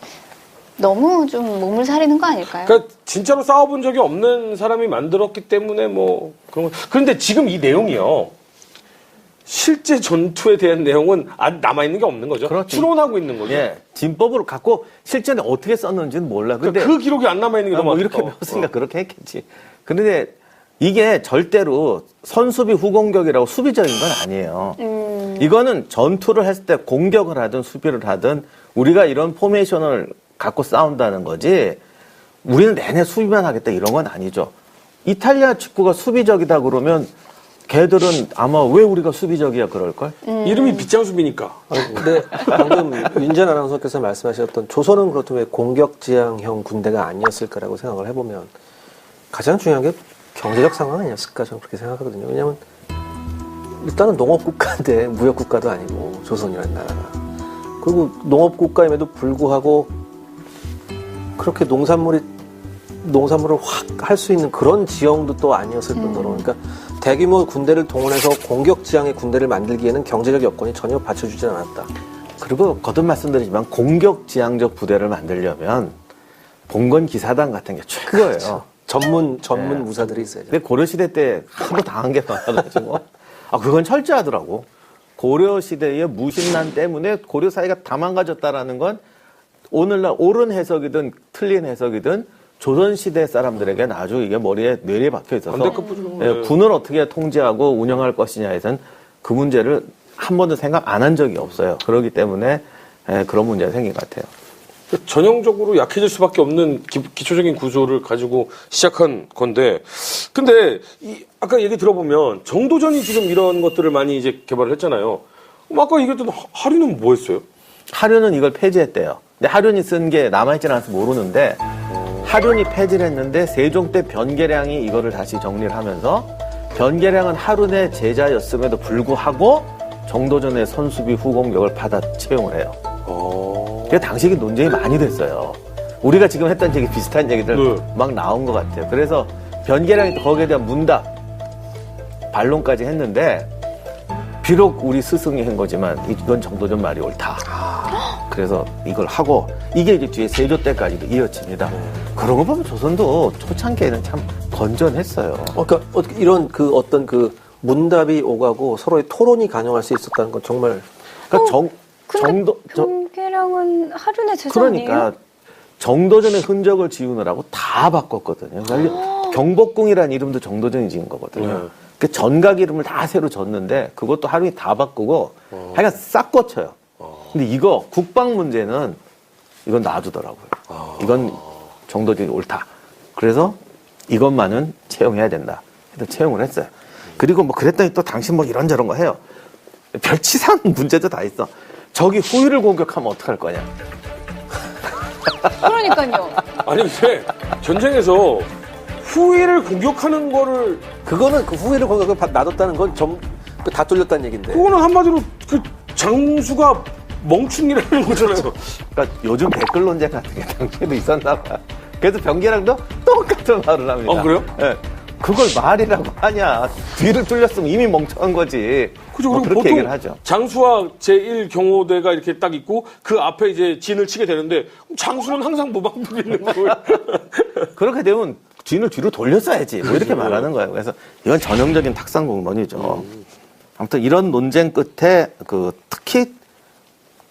너무 좀 몸을 사리는 거 아닐까요? 그러니까 진짜로 싸워본 적이 없는 사람이 만들었기 때문에 뭐 그런 거. 그런데 지금 이 내용이요. 실제 전투에 대한 내용은 아직 남아있는 게 없는 거죠. 그렇지. 추론하고 있는 거죠. 예, 진법으로 갖고 실전에 어떻게 썼는지는 몰라. 근데 그러니까 그 기록이 안 남아있는 게 너무 뭐 이렇게 아깝다. 배웠으니까 그렇게 했겠지. 그런데 이게 절대로 선수비 후공격이라고 수비적인 건 아니에요. 이거는 전투를 했을 때 공격을 하든 수비를 하든 우리가 이런 포메이션을 갖고 싸운다는 거지 우리는 내내 수비만 하겠다 이런 건 아니죠. 이탈리아 축구가 수비적이다 그러면 걔들은 아마 왜 우리가 수비적이야 그럴걸? 이름이 빗장수비니까. 근데 방금 윤전 아나운서께서 말씀하셨던 조선은 그렇다면 왜 공격지향형 군대가 아니었을 거라고 생각을 해보면 가장 중요한 게 경제적 상황 아니었을까 저는 그렇게 생각하거든요. 왜냐하면 일단은 농업국가인데 무역국가도 아니고 조선이라는 나라가. 그리고 농업국가임에도 불구하고 그렇게 농산물을 확 할 수 있는 그런 지형도 또 아니었을 뿐더러 그러니까 대규모 군대를 동원해서 공격 지향의 군대를 만들기에는 경제적 여건이 전혀 받쳐주지 않았다. 그리고 거듭 말씀드리지만 공격 지향적 부대를 만들려면 봉건 기사단 같은 게 최고예요. 그렇죠. 전문 네. 무사들이 있어야죠. 근데 고려시대 때 하도 당한 게 많아가지고 그건 철저하더라고. 고려시대의 무신난 때문에 고려 사회가 다 망가졌다라는 건 오늘날 옳은 해석이든 틀린 해석이든 조선시대 사람들에게는 아주 이게 머리에 뇌리에 박혀 있어서 군을 어떻게 통제하고 운영할 것이냐에선 그 문제를 한 번도 생각 안 한 적이 없어요. 그렇기 때문에 그런 문제가 생긴 것 같아요. 전형적으로 약해질 수밖에 없는 기초적인 구조를 가지고 시작한 건데, 근데 아까 얘기 들어보면 정도전이 지금 이런 것들을 많이 이제 개발을 했잖아요. 그럼 아까 얘기했던 하류는 뭐 했어요? 하류는 이걸 폐지했대요. 근데 하륜이 쓴 게 남아있지는 않아서 모르는데 하륜이 폐지를 했는데 세종 때 변계량이 이거를 다시 정리를 하면서 변계량은 하륜의 제자였음에도 불구하고 정도전의 선수비 후공격을 받아 채용을 해요. 그게 당시에 논쟁이 많이 됐어요. 우리가 지금 했던 얘기 비슷한 얘기들 막 나온 것 같아요. 그래서 변계량이 또 거기에 대한 문답, 반론까지 했는데 비록 우리 스승이 한 거지만 이건 정도전 말이 옳다. 그래서 이걸 하고 이게 이제 뒤에 세조 때까지도 이어집니다. 그런 거 보면 조선도 초창기에는 참 건전했어요. 그러니까 이런 어떤 문답이 오가고 서로의 토론이 가능할 수 있었다는 건 정말. 그러니까 근데 변계량은 하륜의 제자 그러니까 아니에요? 정도전의 흔적을 지우느라고 다 바꿨거든요. 그러니까 경복궁이라는 이름도 정도전이 지은 거거든요. 그 전각 이름을 다 새로 졌는데 그것도 하륜이 다 바꾸고 하여간 싹 고쳐요. 근데 이거 국방 문제는 이건 놔두더라고요. 이건 정도전이 옳다. 그래서 이것만은 채용해야 된다. 그래서 채용을 했어요. 그리고 뭐 그랬더니 또 당신 뭐 이런저런 거 해요. 별치상 문제도 다 있어. 저기 후위를 공격하면 어떡할 거냐. 그러니까요. 아니 근데 전쟁에서 후위를 공격하는 거를 그거는 그 후위를 공격을 놔뒀다는 건 다 뚫렸다는 얘기인데. 그거는 한마디로 그 장수가 멍충이라는 거잖아요. 그러니까 요즘 댓글 논쟁 같은 게 당시에도 있었나 봐요. 그래서 변계랑도 똑같은 말을 합니다. 그래요? 네. 그걸 말이라고 하냐. 뒤를 뚫렸으면 이미 멍청한 거지. 그죠. 뭐 그리고 그렇게 보통 얘기를 하죠. 장수와 제1경호대가 이렇게 딱 있고 그 앞에 이제 진을 치게 되는데 장수는 항상 무방비고 있는 거예요. 그렇게 되면 진을 뒤로 돌렸어야지. 뭐 이렇게 말하는 거예요. 그래서 이건 전형적인 탁상공론이죠. 아무튼 이런 논쟁 끝에 특히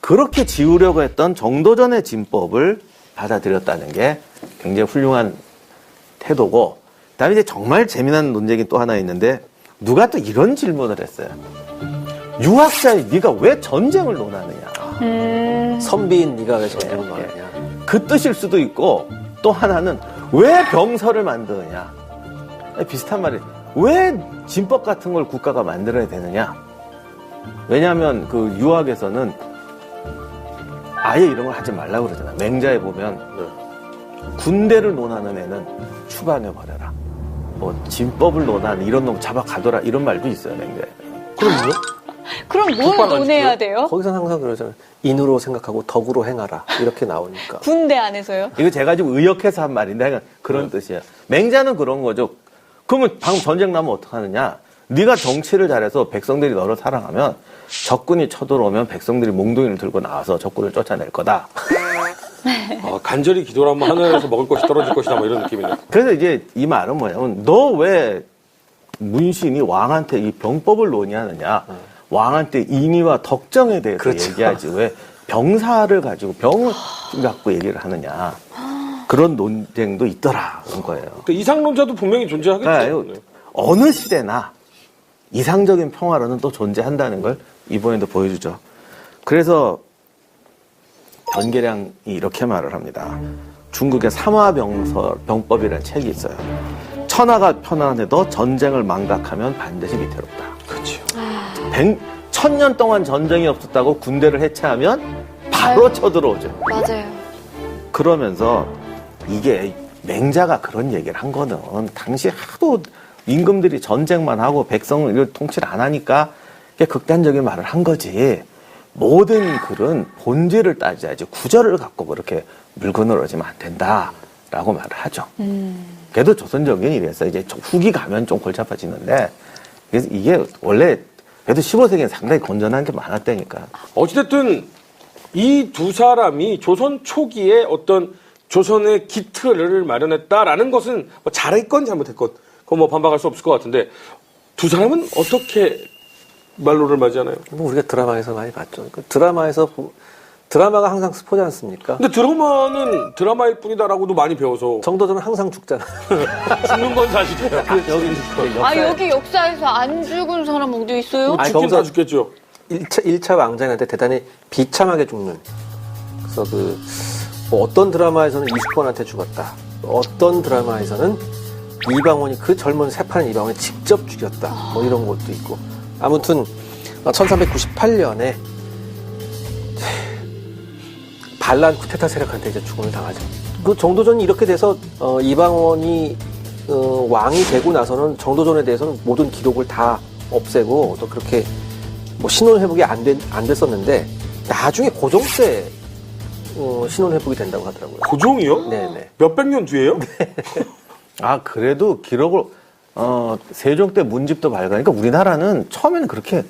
그렇게 지우려고 했던 정도전의 진법을 받아들였다는 게 굉장히 훌륭한 태도고, 그다음에 이제 정말 재미난 논쟁이 또 하나 있는데 누가 또 이런 질문을 했어요. 유학자의 네가 왜 전쟁을 논하느냐. 선비인 네가 왜 전쟁을 논하느냐. 그 뜻일 수도 있고 또 하나는 왜 병서를 만드느냐. 비슷한 말이 왜 진법 같은 걸 국가가 만들어야 되느냐. 왜냐하면 그 유학에서는 아예 이런 걸 하지 말라고 그러잖아. 맹자에 보면 군대를 논하는 애는 추방해버려라. 뭐 진법을 논하는 이런 놈 잡아가더라 이런 말도 있어요. 맹자에. 그럼요? 그럼 뭘 국방 안 논해야 시켜요? 돼요? 거기서 항상 그러잖아요. 인으로 생각하고 덕으로 행하라. 이렇게 나오니까. 군대 안에서요? 이거 제가 지금 의역해서 한 말인데 하여간 그런 뜻이에요. 맹자는 그런 거죠. 그러면 방금 전쟁 나면 어떡하느냐. 네가 정치를 잘해서 백성들이 너를 사랑하면 적군이 쳐들어오면 백성들이 몽둥이를 들고 나와서 적군을 쫓아낼 거다. 간절히 기도를 하면 하늘에서 먹을 것이 떨어질 것이다 뭐 이런 느낌이네. 그래서 이제 이 말은 뭐냐면 너 왜 문신이 왕한테 이 병법을 논의하느냐. 왕한테 인의와 덕정에 대해서 그렇죠. 얘기하지 왜 병사를 가지고 병을 갖고 얘기를 하느냐. 그런 논쟁도 있더라. 그런 거예요. 그러니까 이상론자도 분명히 존재하겠죠. 그러니까 어느 시대나 이상적인 평화론은 또 존재한다는 걸 이번에도 보여주죠. 그래서 변계량이 이렇게 말을 합니다. 중국의 삼화병법이라는 책이 있어요. 천하가 편안해도 전쟁을 망각하면 반드시 위태롭다. 그렇죠. 1000년 동안 전쟁이 없었다고 군대를 해체하면 바로 쳐들어오죠. 맞아요. 그러면서 이게 맹자가 그런 얘기를 한 거는 당시 하도 임금들이 전쟁만 하고 백성을 통치를 안 하니까 극단적인 말을 한 거지. 모든 글은 본질을 따져야지 구절을 갖고 그렇게 물고 늘어지면 안 된다라고 말을 하죠. 그래도 조선적인 이래서 이제 후기 가면 좀 골치 아파지는데 그래서 이게 원래 그래도 15세기엔 상당히 건전한 게 많았다니까. 어찌됐든 이 두 사람이 조선 초기에 어떤 조선의 기틀을 마련했다라는 것은 뭐 잘했건 잘못했건 그건 뭐 반박할 수 없을 것 같은데 두 사람은 어떻게 말로를 맞이하나요? 뭐 우리가 드라마에서 많이 봤죠. 그 드라마가 항상 스포지 않습니까? 근데 드라마는 드라마일 뿐이다라고도 많이 배워서 정도전은 항상 죽잖아. 죽는 건 사실이에요. 아, 여기 역사에서 안 죽은 사람 어디 있어요? 아니, 죽긴 다 거기서- 죽겠죠. 1차 왕자한테 대단히 비참하게 죽는. 그래서 뭐 어떤 드라마에서는 이수권한테 죽었다. 어떤 드라마에서는 이방원이 그 젊은 새파란 이방원이 직접 죽였다. 뭐 이런 것도 있고. 아무튼 1398년에 반란 쿠데타 세력한테 이제 죽음을 당하죠. 그 정도전이 이렇게 돼서 이방원이 왕이 되고 나서는 정도전에 대해서는 모든 기록을 다 없애고 또 그렇게 뭐 신원 회복이 안 됐었는데 나중에 고종 때 신원 회복이 된다고 하더라고요. 고종이요? 네네. 몇백 년 뒤에요? 아, 그래도 기록을, 세종 때 문집도 발견하니까 우리나라는 처음에는 그렇게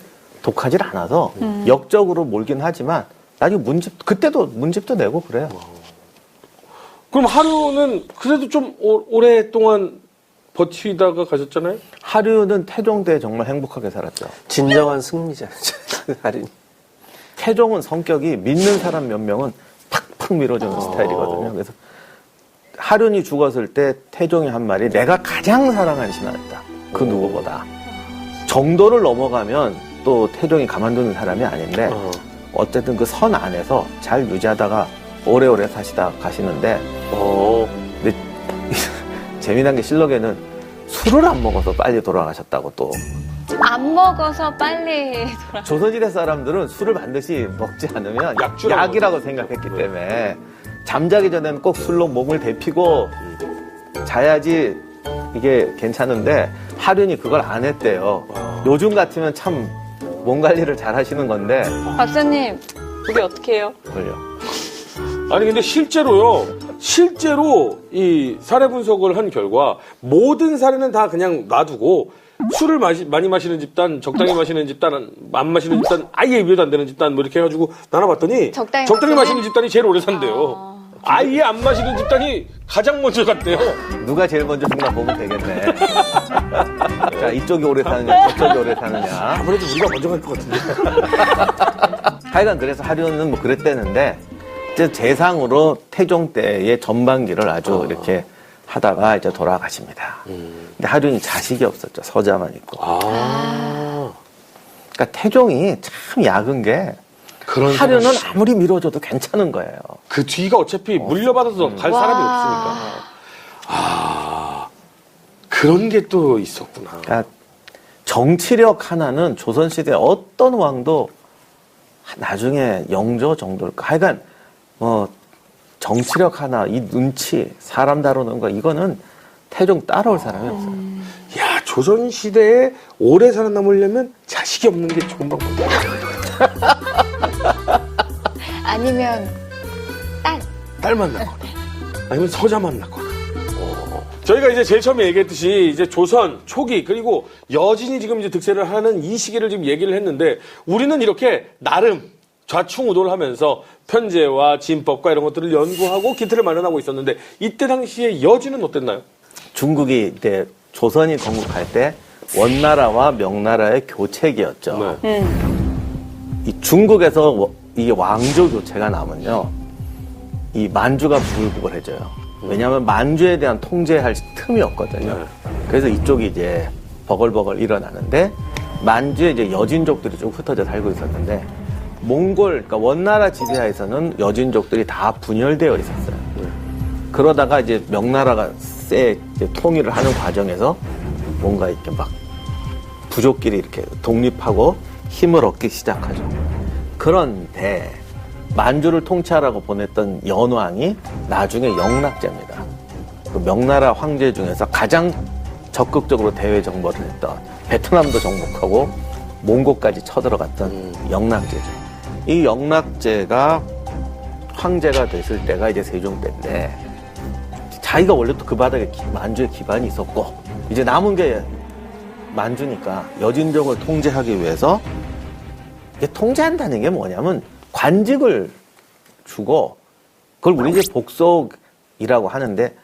독하질 않아서 역적으로 몰긴 하지만 나중에 그때도 문집도 내고 그래요. 그럼 하루는 그래도 좀 오랫동안 버티다가 가셨잖아요? 하류는 태종 때 정말 행복하게 살았죠. 진정한 승리자. 할인. 태종은 성격이 믿는 사람 몇 명은 팍팍 밀어주는 스타일이거든요. 그래서 하륜이 죽었을 때 태종이 한 말이 내가 가장 사랑하는 신하였다. 그 누구보다. 정도를 넘어가면 또 태종이 가만두는 사람이 아닌데 어쨌든 그 선 안에서 잘 유지하다가 오래오래 사시다 가시는데 근데 재미난 게 실록에는 술을 안 먹어서 빨리 돌아가셨다고 또. 안 먹어서 빨리 돌아. 조선시대 사람들은 술을 반드시 먹지 않으면 약주라고 약이라고 생각했기 때문에 잠자기 전에는 꼭 술로 몸을 데피고 자야지 이게 괜찮은데 하륜이 그걸 안 했대요. 요즘 같으면 참 몸 관리를 잘 하시는 건데 박사님, 우리 어떻게 해요? 걸려. 아니 근데 실제로 이 사례 분석을 한 결과 모든 사례는 다 그냥 놔두고 술을 많이 마시는 집단, 적당히 마시는 집단, 안 마시는 집단, 아예 입에도 안 되는 집단 뭐 이렇게 해가지고 나눠봤더니 적당히 마시는 마시는 집단이 제일 오래 산대요. 아예 안 마시는 집단이 가장 먼저 갔대요. 누가 제일 먼저 죽나 보면 되겠네. 자, 이쪽이 오래 사느냐, 저쪽이 오래 사느냐. 아무래도 우리가 먼저 갈 것 같은데. 하여간 그래서 하륜은 뭐 그랬대는데 이제 재상으로 태종 때의 전반기를 아주 이렇게 하다가 이제 돌아가십니다. 근데 하륜이 자식이 없었죠. 서자만 있고. 아. 그러니까 태종이 참 약은 게 그런 하륜은 아무리 밀어줘도 괜찮은 거예요. 그 뒤가 어차피 물려받아서 갈 사람이 와. 없으니까. 아. 그런 게 또 있었구나. 그러니까 정치력 하나는 조선시대 어떤 왕도 나중에 영조 정도일까. 하여간, 정치력 하나, 이 눈치, 사람 다루는 거, 이거는 태종 따라올 사람이 없어요. 야, 조선시대에 오래 살아남으려면 자식이 없는 게 좋은 방법이야. 아니면 딸 만났거나 아니면 서자 만났거나. 저희가 이제 제일 처음에 얘기했듯이 이제 조선 초기 그리고 여진이 지금 이제 득세를 하는 이 시기를 지금 얘기를 했는데 우리는 이렇게 나름 좌충우돌 하면서 편제와 진법과 이런 것들을 연구하고 기틀을 마련하고 있었는데 이때 당시에 여진은 어땠나요? 중국이 이때 조선이 건국할 때 원나라와 명나라의 교체기였죠. 네. 이 중국에서 이 왕조 교체가 나면요, 이 만주가 부글부글해져요. 왜냐하면 만주에 대한 통제할 틈이 없거든요. 네. 그래서 이쪽이 이제 버글버글 일어나는데 만주에 이제 여진족들이 좀 흩어져 살고 있었는데 몽골, 그러니까 원나라 지배하에서는 여진족들이 다 분열되어 있었어요. 그러다가 이제 명나라가 이제 통일을 하는 과정에서 뭔가 이렇게 막 부족끼리 이렇게 독립하고 힘을 얻기 시작하죠. 그런데 만주를 통치하라고 보냈던 연왕이 나중에 영락제입니다. 그 명나라 황제 중에서 가장 적극적으로 대외 정벌을 했던, 베트남도 정복하고 몽골까지 쳐들어갔던 영락제죠. 이 영락제가 황제가 됐을 때가 이제 세종 때인데 자기가 원래 또 그 바닥에 만주에 기반이 있었고 이제 남은 게 만주니까 여진족을 통제하기 위해서 이게 통제한다는 게 뭐냐면 관직을 주고 그걸 우리 이제 복속이라고 하는데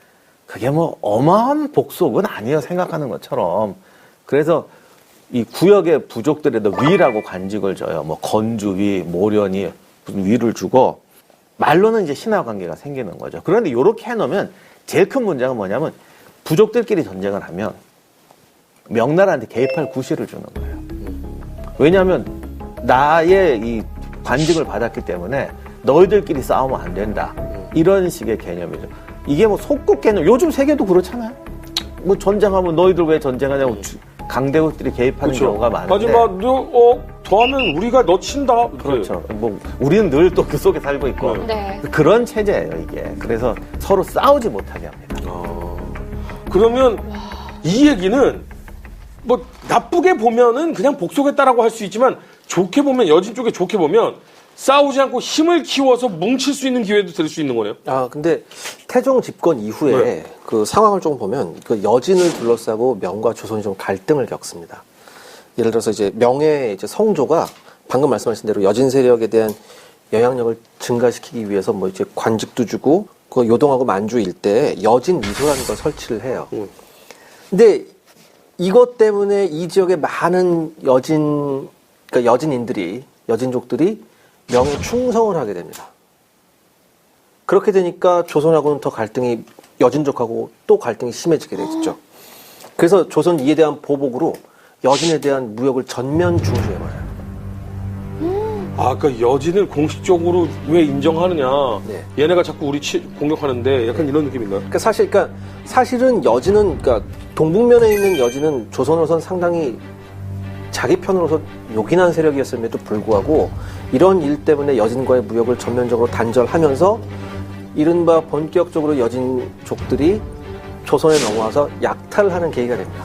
그게 뭐 어마어마한 복속은 아니에요. 생각하는 것처럼. 그래서 이 구역의 부족들에도 위라고 관직을 줘요. 뭐 건주위, 모련위 무슨 위를 주고 말로는 이제 신하 관계가 생기는 거죠. 그런데 이렇게 해놓으면 제일 큰 문제가 뭐냐면 부족들끼리 전쟁을 하면 명나라한테 개입할 구실을 주는 거예요. 왜냐하면 나의 이 관직을 받았기 때문에 너희들끼리 싸우면 안 된다. 이런 식의 개념이죠. 이게 뭐 속국 개념, 요즘 세계도 그렇잖아요. 뭐 전쟁하면 너희들 왜 전쟁하냐고 강대국들이 개입하는 그렇죠. 경우가 많은데. 하지만 너 더하면 우리가 너 친다. 그렇죠. 뭐 우리는 늘 또 그 속에 살고 있고 네. 그런 체제예요 이게. 그래서 서로 싸우지 못하게 합니다. 그러면 이 얘기는 뭐 나쁘게 보면은 그냥 복속했다라고 할 수 있지만 좋게 보면 여진 쪽에 좋게 보면 싸우지 않고 힘을 키워서 뭉칠 수 있는 기회도 될 수 있는 거네요. 근데 태종 집권 이후에 네. 그 상황을 좀 보면 그 여진을 둘러싸고 명과 조선이 좀 갈등을 겪습니다. 예를 들어서 이제 명의 이제 성조가 방금 말씀하신 대로 여진 세력에 대한 영향력을 증가시키기 위해서 뭐 이제 관직도 주고 그 요동하고 만주 일대에 여진 미소라는 걸 설치를 해요. 근데 이것 때문에 이 지역의 많은 그러니까 여진족들이 명에 충성을 하게 됩니다. 그렇게 되니까 조선하고는 더 갈등이 여진족하고 또 갈등이 심해지게 되겠죠. 그래서 조선 이에 대한 보복으로 여진에 대한 무역을 전면 중지해버려요. 그러니까 여진을 공식적으로 왜 인정하느냐. 네. 얘네가 자꾸 우리 공격하는데 약간 이런 느낌인가요? 그러니까 사실은 여진은 그러니까 동북면에 있는 여진은 조선으로선 상당히 자기 편으로서 요긴한 세력이었음에도 불구하고 이런 일 때문에 여진과의 무역을 전면적으로 단절하면서 이른바 본격적으로 여진족들이 조선에 넘어와서 약탈하는 계기가 됩니다.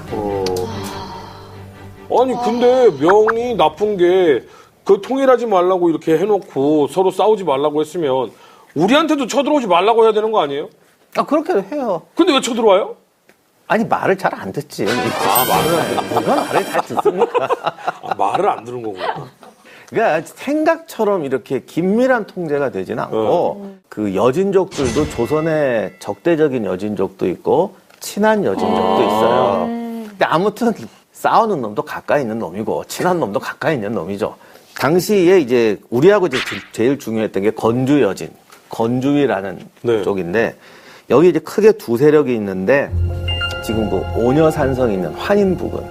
아니 근데 명이 나쁜 게 그 통일하지 말라고 이렇게 해놓고 서로 싸우지 말라고 했으면 우리한테도 쳐들어오지 말라고 해야 되는 거 아니에요? 그렇게도 해요. 근데 왜 쳐들어와요? 아니 말을 잘 안 듣지. 말을 안 듣는 누가 말을 잘 듣습니까? 말을 안 들은 거구나. 그러니까 생각처럼 이렇게 긴밀한 통제가 되진 않고 그 여진족들도 조선의 적대적인 여진족도 있고 친한 여진족도 있어요. 근데 아무튼 싸우는 놈도 가까이 있는 놈이고 친한 놈도 가까이 있는 놈이죠. 당시에 이제 우리하고 이제 제일 중요했던 게 건주 여진, 건주위라는 네. 쪽인데 여기 이제 크게 두 세력이 있는데 지금 그 오녀산성 있는 환인 부근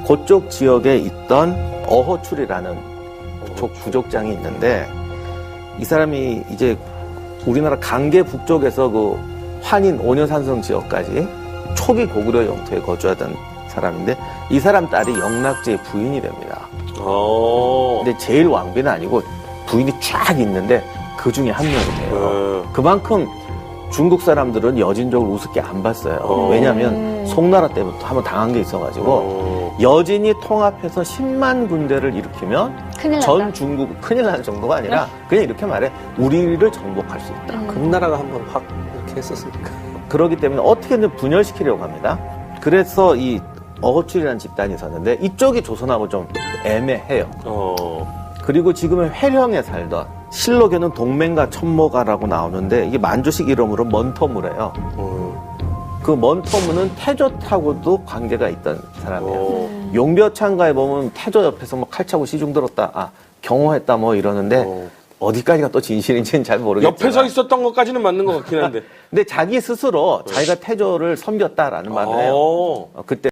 그쪽 지역에 있던 어허출이라는 부족장이 있는데 이 사람이 이제 우리나라 강계 북쪽에서 그 환인 오녀산성 지역까지 초기 고구려 영토에 거주하던 사람인데 이 사람 딸이 영락제의 부인이 됩니다. 어. 근데 제일 왕비는 아니고 부인이 쫙 있는데 그 중에 한 명이 돼요. 그만큼 중국 사람들은 여진족을 우습게 안 봤어요. 왜냐하면 송나라 때부터 한번 당한 게 있어가지고 여진이 통합해서 10만 군대를 일으키면 큰일 난다. 전 중국 큰일 나는 정도가 아니라 그냥 이렇게 말해 우리를 정복할 수 있다. 금나라가 한번 확 이렇게 했었으니까. 그렇기 때문에 어떻게든 분열시키려고 합니다. 그래서 이 어호출이라는 집단이 있었는데 이쪽이 조선하고 좀 애매해요. 그리고 지금은 회령에 살던 실록에는 동맹가 천모가라고 나오는데 이게 만주식 이름으로 먼터무래요. 그 먼터무는 태조하고도 관계가 있던 사람이에요. 용벼창가에 보면 태조 옆에서 뭐 칼차고 시중 들었다, 경호했다 뭐 이러는데 어디까지가 또 진실인지는 잘 모르겠지만 옆에서 있었던 것까지는 맞는 것 같긴 한데. 근데 자기 스스로 자기가 태조를 섬겼다라는 말을 해요. 그때